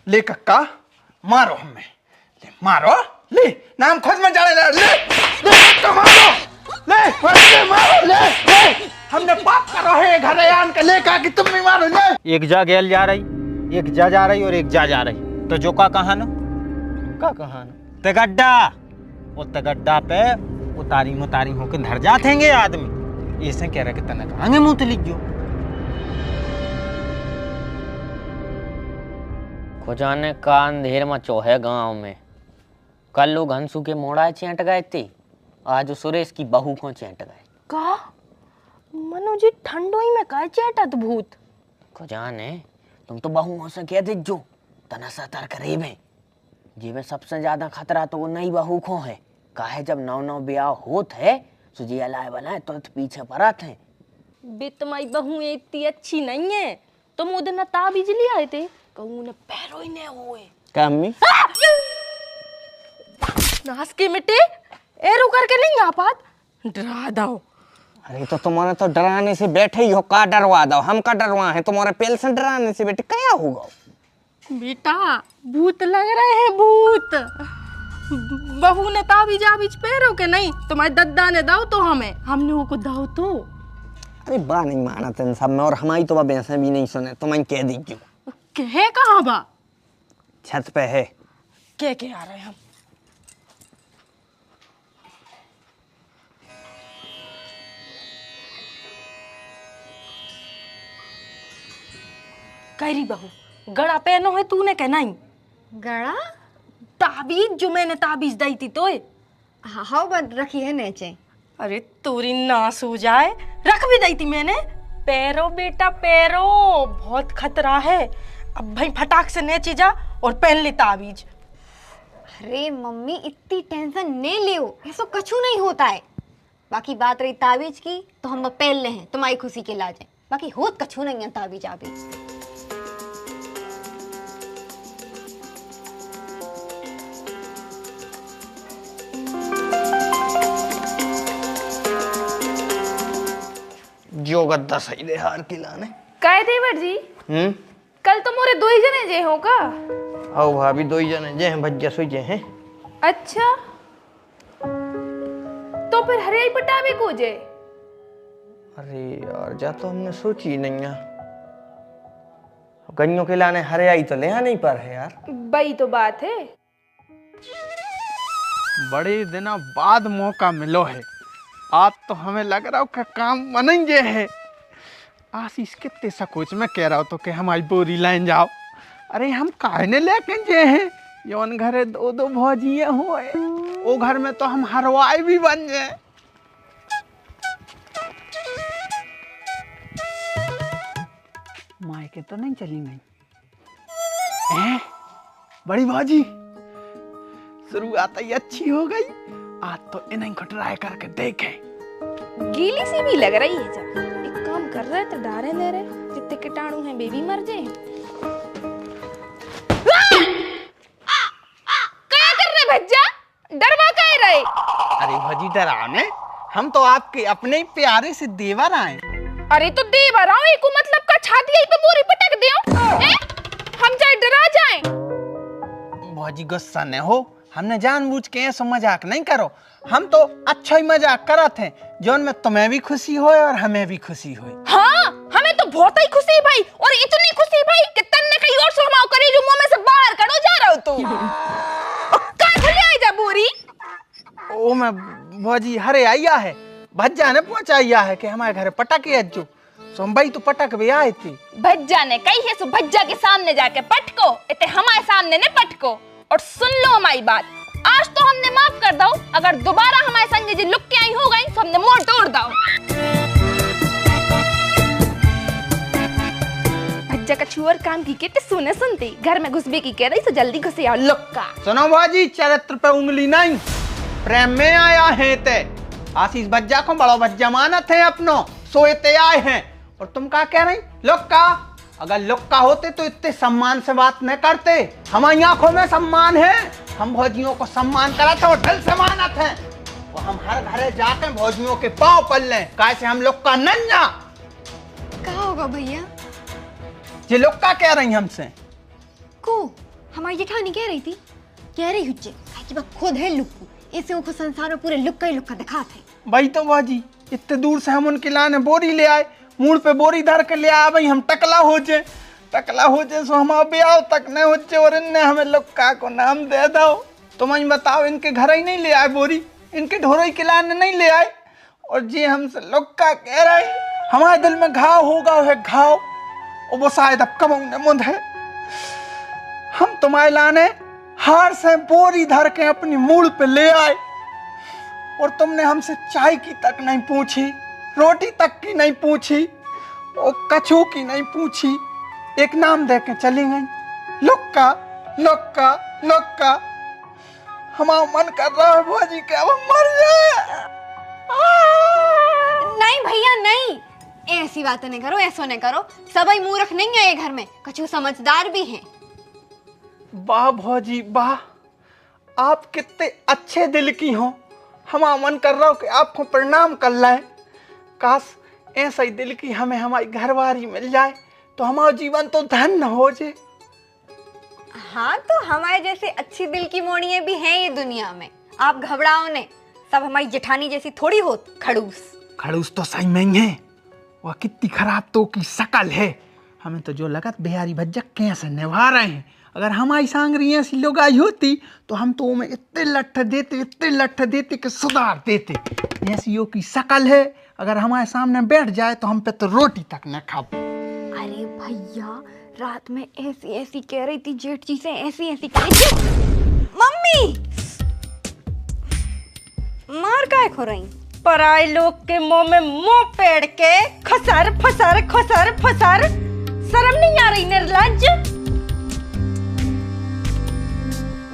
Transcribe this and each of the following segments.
ले कक्का मारो हमें, ले मारो, ले नाम खुद में जाने ले ले मारो, ले मारो, ले हमने पाप करो है घरे आन के लेकर कि तुम भी मारो ले। एक जा गेल जा रही, एक जा रही और एक जा रही, तो जो का कहानो तगड्डा, वो तगड्डा पे उतारी मुतारी होके धर जातेंगे आदमी। ऐसे कह रहे कि तने कहांगे मुंह तो लीजो। खुजाने का अंधेर मचो है गांव में। कल लोग हंसू के मोड़ा चेंट गए थे, आज सुरेश की बहू को चेंट गए। का मनु जी ठंडोई में का चेटत भूत। खुजाने तुम तो बहुओं से कह दे जो तना सतर्क रेबे। जीवे सबसे ज्यादा खतरा तो वो नई बहू को है। काहे जब नौ ब्याह होत है सुजिया लाए बनाए तो पीछे पड़त है। बे तुम्हारी बहू इतनी अच्छी नहीं है। तुम उधर न ताबीज ले आए थे, कहूँ न पैरों ही न हुए। क्या अम्मी? नास के मिटे एरो करके नहीं आ पात, डरा दो। अरे तो तुम्हारे तो डराने से बैठे ही हो, का डरवा दो, हम का डरवा है तुम्हारे पेल से डराने से बेटे क्या होगा? बेटा भूत लग रहे हैं, भूत। बहू ने ताबीज आबीज पैरों के नहीं, तुम्हारे दद्दा ने दाओ तो हमने वो को दाओ तो। अरे बा नहीं माना तेन सब में, और हमारी तो भैंसे भी नहीं सुने, तो मैं कह दीजिए। कहे कहाँ बा? छत पे है। क्या आ रहे हैं हम? कैरी बहू गड़ा पहनो है तूने क्या नहीं? गड़ा ताबीज जो मैंने ताबीज दी थी तो हाँ बन रखी है नीचे। अरे तोरी नास हो जाए, रख भी दी थी मैंने। पैरो बेटा पैरो, बहुत खतरा है। अब भाई फटाक से नीचे जा और पहन ले ताबीज। अरे मम्मी इतनी टेंशन नहीं लियो, ऐसा कछु नहीं होता है। बाकी बात रही ताबीज की तो हम पहन ले हैं तुम्हारी खुशी के लाजे, बाकी होत कछु नहीं है ताबीज आबीज। जो गद्दा सही दे हार के लाने काय देवर जी कल तो मोरे दो ही जने जे हो का? आओ भाभी दो ही जने जे हैं, भज्जा सोई जे हैं। अच्छा तो फिर हरियाई पटावे को जे? अरे यार जा तो हमने सोची ही नहीं है, गन्नों के लाने हरियाई तो ले नहीं पर है यार। बई तो बात है, बड़े दिनों बाद मौका मिलो है। आज तो हमें लग रहा हो कि काम बनेंगे है। आशीष कितने सकोच में कह रहा हो तो कि हमारी बोरी लाइन जाओ। अरे हम काहे लेके जे हैं, यौन घरे दो दो भौजिए हो, वो घर में तो हम हरवाई भी बन जाए। मायके तो नहीं चली नहीं बड़ी भौजी, शुरुआत ही अच्छी हो गई। आज तो इन्हें को ट्राई करके देखें। गीली सी भी लग रही है। जब एक काम कर रहे तो डारे ले रहे, जितने कीटाणु हैं बेबी मर जाए। क्या कर रहे भज्जा, डरवा कह रहे? अरे भौजी डराने, हम तो आपके अपने प्यारे से देवर आए। अरे तो देवर आओ, एक मतलब का छाती पे बोरी पटक दियो, हम चाहे डरा जाएं। भौजी गुस्सा न हो, हमने जानबूझ के ऐसा मजाक नहीं करो। हम तो अच्छा ही मजाक करत हैं, जोन में तुम्हें भी खुशी होए और हमें भी खुशी होए। हाँ हमें तो बहुत ही खुशी भाई, और इतनी खुशी भाई कि तन्ने कहीं और सुरमाओ करे जो मुंह में से बाहर करो जा रहा हो तो। का खुले आई जा बोरी? ओ मैं भौजी हरे आया है, भज्जा ने पहुंचाया है कि हमारे घर पटाके अज्जो, सो हम भाई तो पटक भी आए थे। भज्जा ने कही है सो भज्जा के सामने जाके पटको, इतने हमारे सामने ने पटको। और सुन लो हमारी बात, आज तो हमने माफ कर दो, अगर दोबारा हमारे संग जी लुक के आई हो गई तो हमने मोड़ तोड़ दो। भज्जा का छुअर काम की के सुने सुनती घर में घुसबे की कह रही तो जल्दी घुसे आओ लुक्का। सुनो भौजी, चरित्र पे उंगली नहीं, प्रेम में आया है ते। आशीष भज्जा को बड़ो भज्जा मानत है अपनो, सोएते आए हैं। और तुम क्या कह रही? लुक्का, अगर लुक्का होते तो इतने सम्मान से बात न करते। हमारी आंखों में सम्मान है, हम भौजियों को सम्मान कराते और दिल से मानत हैं। और हम हर घरे जाके भौजियों के पांव पल लें, कैसे हम लुक्का नन्या। क्या होगा भैया? ये लुक्का कह रही हमसे को? हमारी जेठानी कह रही हुज्जे कि बस खुद है लुक्कू, इसे उनको संसार में पूरे लुक्का ही लुक्का दिखाते। भाई तो बाजी इतने दूर से हम उनके लाने बोरी ले आए, मूड पे बोरी धर के ले आए, भाई हम टकला हो जाए सो हम ब्याह तक नहीं हो जाए, और इनने हमें लुक्का को नाम दे दो। तो मैं बताओ, इनके घर ही नहीं ले आए बोरी, इनके ढोरई के लाने नहीं ले आए, और जी हमसे लुक्का कह रहे। हमारे दिल में घाव होगा है घाव, और वो शायद अब कब मुंद है। हम तुम्हारे लाने हार से बोरी धर के अपनी मूड पे ले आए, और तुमने हमसे चाय की तक नहीं पूछी, रोटी तक की नहीं पूछी, और कछू की नहीं पूछी, एक नाम दे के चली गई, लुक्का लुक्का लुक्का। हमारा मन कर रहा है भौजी के अब मर जाए। नहीं भैया नहीं, ऐसी बातें नहीं करो, ऐसा नहीं करो, सबई मूर्ख नहीं है ये घर में, कछु समझदार भी हैं। वाह भौजी वाह, आप कितने अच्छे दिल की हो। हमारा मन कर रहा हो कि आपको प्रणाम कर लाए। काश ऐसा ही दिल की हमें हमारी घरवारी मिल जाए तो हमारा जीवन तो धन्य हो जाए। हाँ तो हमारे जैसे अच्छी दिल की मोड़ियाँ भी हैं ये दुनिया में, आप घबराओ ने, सब हमारी जेठानी जैसी थोड़ी हो खड़ूस तो सही में ही है, वह कितनी खराब तो की शकल है। हमें तो जो लगा बिहारी भज्जा कैसे निभा रहे हैं। अगर हमारी सांगरी ऐसी लोग आई होती तो हम तो में इतने लट्ठ देते कि सुधार देते। ऐसी यो की शकल है, अगर हमारे सामने बैठ जाए तो हम पे तो रोटी तक न खा। अरे भैया रात में ऐसी कह रही थी जेठ जी से, ऐसी कह रही थी। मम्मी मार काय खो रही? पराए लोग के मुंह में मुंह पेड़ के खसर फसर शर्म नहीं आ रही निर्लज्ज?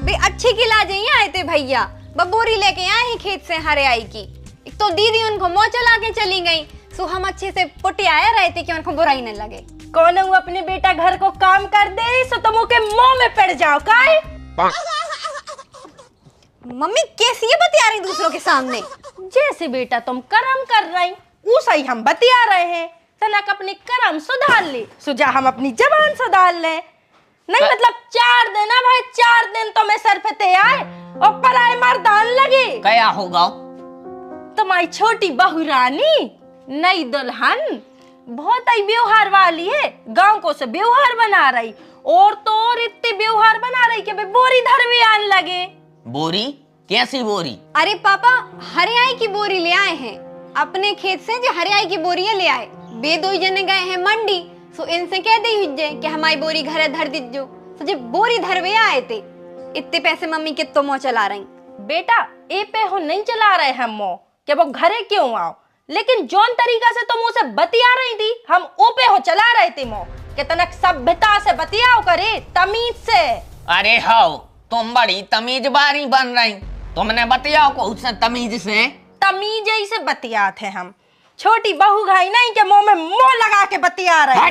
बे अच्छी खिला जाइए आए थे भैया, बबोरी लेके आए हैं खेत से हरे आई की। एक तो दीदी उनको मुंह चला के चली गई, सो हम अच्छे से पुटी आया रहे थे कि उनको बुराई न लगे। कौन है वो अपने बेटा घर को काम कर दे सो तुम के मुंह में पड़ जाओ काय? मम्मी कैसी ये बतिया रही दूसरों के सामने? जैसे बेटा तुम कर्म कर रही उसा ही हम बतिया रहे हैं। तनक अपने कर्म सुधार ले, सुजा हम अपनी जबान सुधार ले। नहीं मतलब 4 दिन है भाई, 4 दिन तो मैं सर पे ते आए और पराए मर्दान लगे। क्या होगा? तुम्हारी छोटी बहू रानी नई दुल्हन बहुत ही व्यवहार वाली है, गांव को से व्यवहार बना रही, और तो और इतनी व्यवहार बना रही कि बोरी धरवे आने लगे। बोरी? कैसी बोरी? अरे पापा हरियाई की बोरी ले आए हैं अपने खेत से, जो हरियाई की बोरियां ले आए। बे 2 जने गए हैं मंडी, सो इनसे कह दी हुज्जे कि हमारी बोरी घरे धर दीजो। तो जब बोरी धरवे आए थे, इतने पैसे मम्मी के तो मुंह चला रही। बेटा ए पे हो नहीं चला रहे हम मुंह कि वो घरे क्यों आओ, लेकिन जौन तरीका से तुम उसे बतिया रही थी हम ओ पे हो चला रहे थे मुंह कि तनक सभ्यता से बतियाओ करे, तमीज से। अरे हाउ तुम बड़ी तमीजबारी बन रही, तुमने बतियाओ को उससे तमीज से? तमीज ही से बतियाते हम, छोटी बहू घाई नहीं के मुंह में मुंह लगा के बतिया रहे।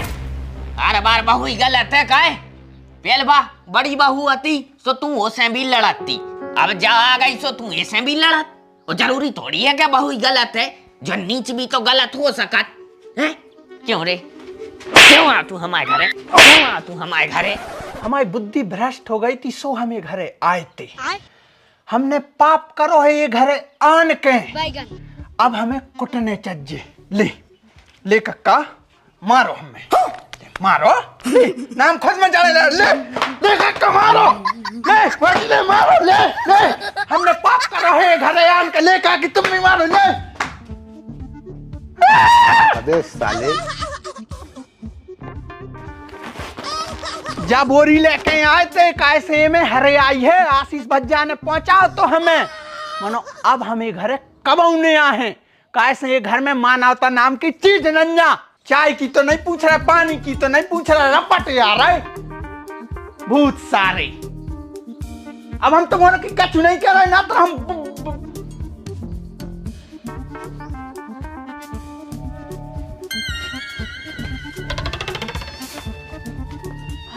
हर बार बहू ही गलत है काय? पहले बा बड़ी बहू आती सो तू उसे भी लड़ती, अब जा आ गई सो तू ऐसे भी लड़त। और जरूरी थोड़ी है क्या बहू ही गलत है, जो नीच भी तो गलत हो सकत है। क्यों रे, क्यों आ तू हमारे घरे? हमारी बुद्धि भ्रष्ट हो गई थी, सो हम ये घरे आए थे। हमने पाप करो है ये घरे आन के, अब हमें कुटने चज्जे। ले कक्का मारो, हमें मारो, ले नाम खुद में जाने ले कक्का मारो, ले मारो, ले हमने पाप करो है ये घरे आन के, ले का कि तुम भी मारो, ले। अबे साले जब बोरी लेके आए थे कैसे में हरे आई है, आशीष भज्जा ने पहुंचाओ तो हमें मानो। अब हमें घर कब आने आए हैं, कैसे ये घर में मानवता नाम की चीज नन्या। चाय की तो नहीं पूछ रहा, पानी की तो नहीं पूछ रहा, रपट आ रहा है भूत सारे। अब हम तुम्हारा की कछु नहीं कर रहे ना, तो हम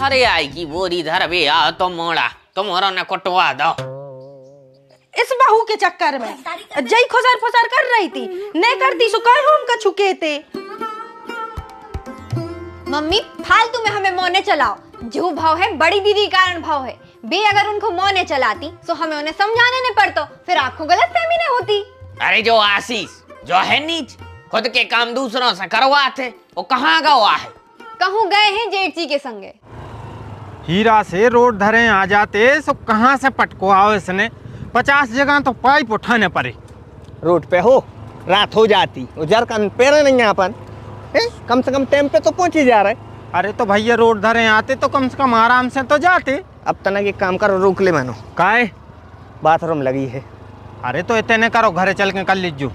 अरे आई की बोरी धरवे आ तो मोड़ा तुम्हारा न कटवा दो। इस बहू के चक्कर में जय खुसर फुसर कर रही थी, ने करती सो कहे हम का छुके थे। मम्मी फालतू में हमें मोने चलाओ, जो भाव है बड़ी दीदी कारण भाव है। बे अगर उनको मौने चलाती तो हमें उन्हें समझाने नहीं पड़तो, फिर आपको गलतफहमी नहीं होती। अरे जो आशीष जो है नीच, खुद के काम दूसरों से करवाते, वो कहाँ गवा है? कहूँ गए हैं जेठ जी के संगे। हीरा से रोड धरे आ जाते सो कहाँ से पटको आओ इसने, 50 जगह तो पाइप उठाने पड़े। रोड पे हो, रात हो जाती, उजर का पेड़ नहीं है अपन, कम से कम टाइम पे तो पहुंच ही जा रहे। अरे तो भैया रोड धरे आते तो कम से कम आराम से तो जाते। अब तना के काम करो, रोक ले मानो, काहे? बाथरूम लगी है। अरे तो इतने करो, घरे चल के कर लीजो।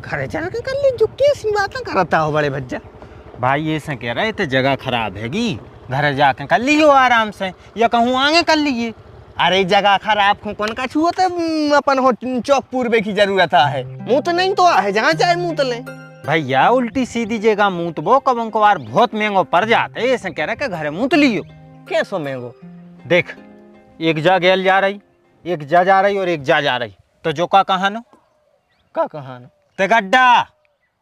घरे चल के कर लीजो, कैसी बात करता हो बड़े भज्जा। भाई ये से कह रहे थे जगह खराब हैगी, घरे जाके कर लियो आराम से, या कहूँ आगे कर लीजिए। अरे जगह खराब को कौन का छुआ तो अपन हो चौक पूर्वे की जरूरत है, मुंह तो नहीं तो है, जहाँ चाहे मुंह तो ले। भैया उल्टी सीधी जगह मुंह तो वो कब बार बहुत महंगो पड़ जाते, ऐसे कह रहे कि घरे मुंह तो लियो। कैसो महंगो? देख, एक जा गेल जा रही, एक जा रही और एक जा रही, तो जो का कहानो ते गड्ढा,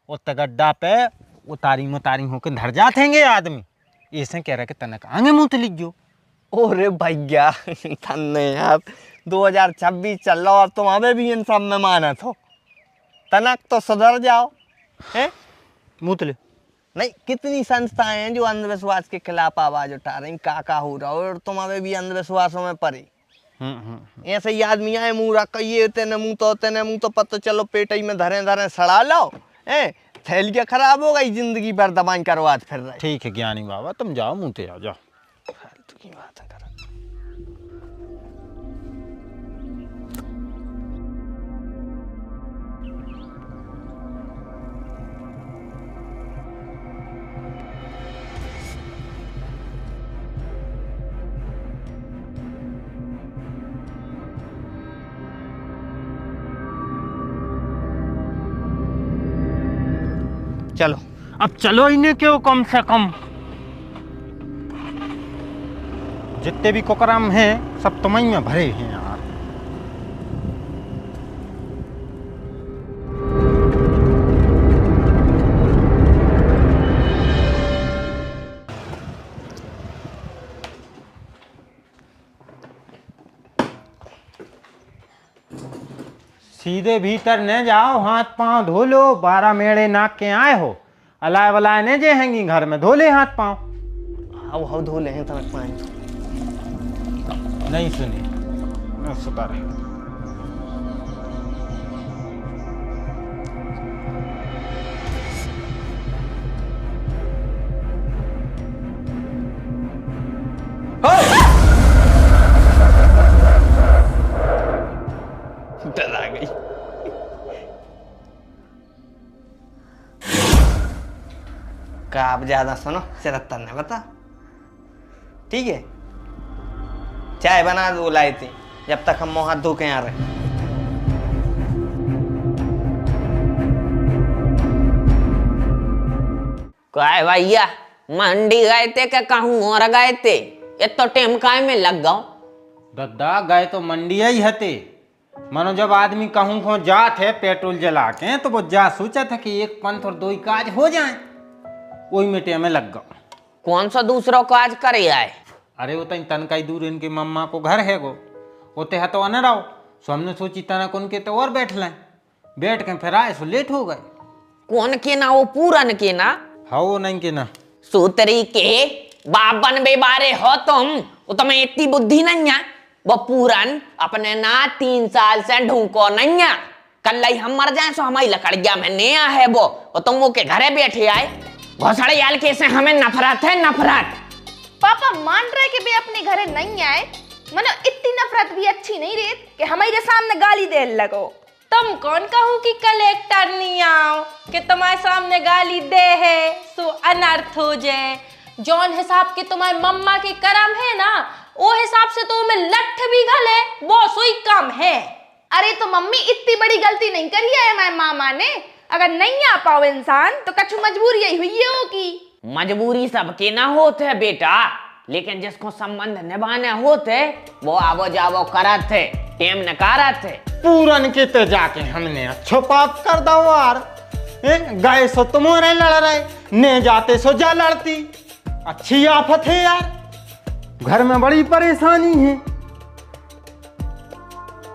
वो ते गड्ढा पे उतारी होकर धर जाते हैं आदमी, ऐसे कह रहे कि तनक आगे मुंह तो लीजियो। ओरे भैया तन्ने यार 2026 चल रहा और तुम अबे भी इन सब में मानत हो, तनक तो सुधर जाओ हैं। मुतले नहीं, कितनी संस्थाएं हैं जो अंधविश्वास के खिलाफ आवाज उठा रही, काका हो रहा और तुम अबे भी अंधविश्वासों में पड़े। ऐसे ही आदमी आए मुँह रख ये तेने मुँह तो पता चलो पेट ही में धरे सड़ा लो, थैलियाँ खराब हो गई, जिंदगी भर दबाई करवात फिर रहे। ठीक है ज्ञानी बाबा, तुम जाओ मुँह ते आ जाओ। फालतू की बात कर। चलो अब चलो इन्हें क्यों, कम से कम जितने भी कुकराम हैं सब तुम्हें में भरे हैं यार। सीधे भीतर न जाओ, हाथ पांव धो लो, 12 मेड़े नाक के आए हो, अलाय वलाय ने जे हैंगी घर में, धो ले हाथ पांव। हाउ धो ले हैं तनक पानी। नहीं सुनी सुधार है। डर आ गई। का आप ज्यादा सुनो, सिरत्तर ने बता, ठीक है? चाय बना दो लाई थी, जब तक हम मुँह हाथ धो के आ रहे। काय भैया मंडी गए थे क्या कहूँ और गए थे? ये तो टेम काय में लग गओ। दद्दा गए तो मंडी ही हते, मानो जब आदमी कहूँ को जात है पेट्रोल जला के, तो वो जा सोचा था कि एक पंथ और 2 काज हो जाए, वही में टेम में लग गओ। कौन सा दूसरा काज करे आए? अरे वो तनकाई दूर इनके मम्मा को घर है गो, होते है तो अनर आओ, सो हमने सोची तनक उनके तो और बैठ लें, बैठ के फिर आए सो लेट हो गए। कौन के ना? वो पूरन के ना? हाँ वो नहीं के ना। सूतरी के बाबन बेबारे हो तुम, वो तुम्हें इतनी बुद्धि नहीं है। वो पूरन अपने ना 3 साल से ढूंढको नहीं है, कल ही हम मर जाए सो हमारी लकड़िया में नया है वो तुम वो के घरे बैठे आए। घोसड़े याल के से हमें नफरत है, नफरत। पापा मान रहे कि वे अपने घरे नहीं आए, मनो इतनी नफरत भी अच्छी नहीं रही कि हमारे सामने गाली दे लगो। तुम कौन कहू कि कलेक्टर नहीं आओ कि तुम्हारे सामने गाली दे है सो अनर्थ हो जाए। जौन हिसाब के तुम्हारे मम्मा के करम है ना, वो हिसाब से तो मैं लठ भी घले वो सोई कम है। अरे तो मम्मी इतनी बड़ी गलती नहीं करी है हमारे मामा ने, अगर नहीं आ पाओ इंसान तो कछु मजबूरी यही हुई होगी। मजबूरी सबके ना होते है बेटा, लेकिन जिसको संबंध निभाने होते वो आवो जावो करत है, टेम नकारत है। पूरन के ते जाके हमने अच्छो पाप कर दो यार, गए सो तुम्हारे लड़ रहे, ने जाते सो जा लड़ती। अच्छी आफत है यार, घर में बड़ी परेशानी है।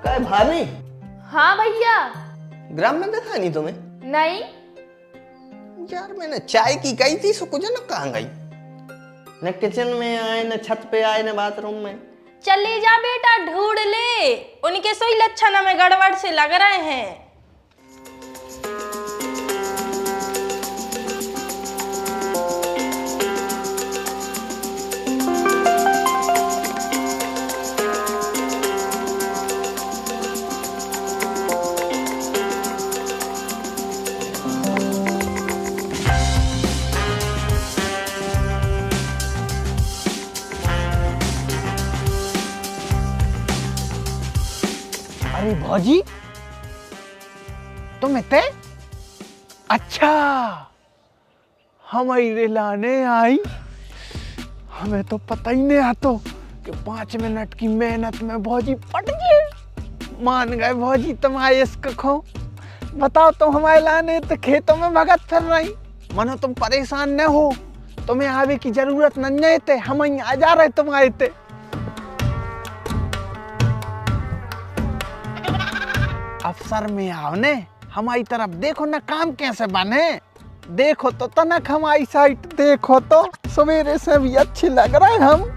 क्या भाभी? हाँ भैया। ग्राम में देखा नहीं तुम्हें? नहीं। यार मैंने चाय की गई थी, सो कुछ न कहाँ गई? न किचन में आए, न छत पे आए, न बाथरूम में। चले जा बेटा, ढूंढ ले, उनके सोई लक्षण में गड़बड़ से लग रहे हैं। अरे भौजी, तुम इतने अच्छा हमारे लाने आई। हमें तो पता ही नहीं आता कि 5 मिनट की मेहनत में भौजी पट गए। मान गए भौजी तुम्हारे इसको खो। बताओ तुम हमारे लाने तो खेतों में भगत फिर रही। मनो तुम परेशान न हो, तुम्हें आवे की जरूरत नहीं थे, हम ही आ जा रहे तुम्हारे थे। अफसर में आओ ने, हमारी तरफ देखो ना, काम कैसे बने। देखो तो तनक हमारी साइड देखो तो, सवेरे से भी अच्छी लग रहे हैं हम।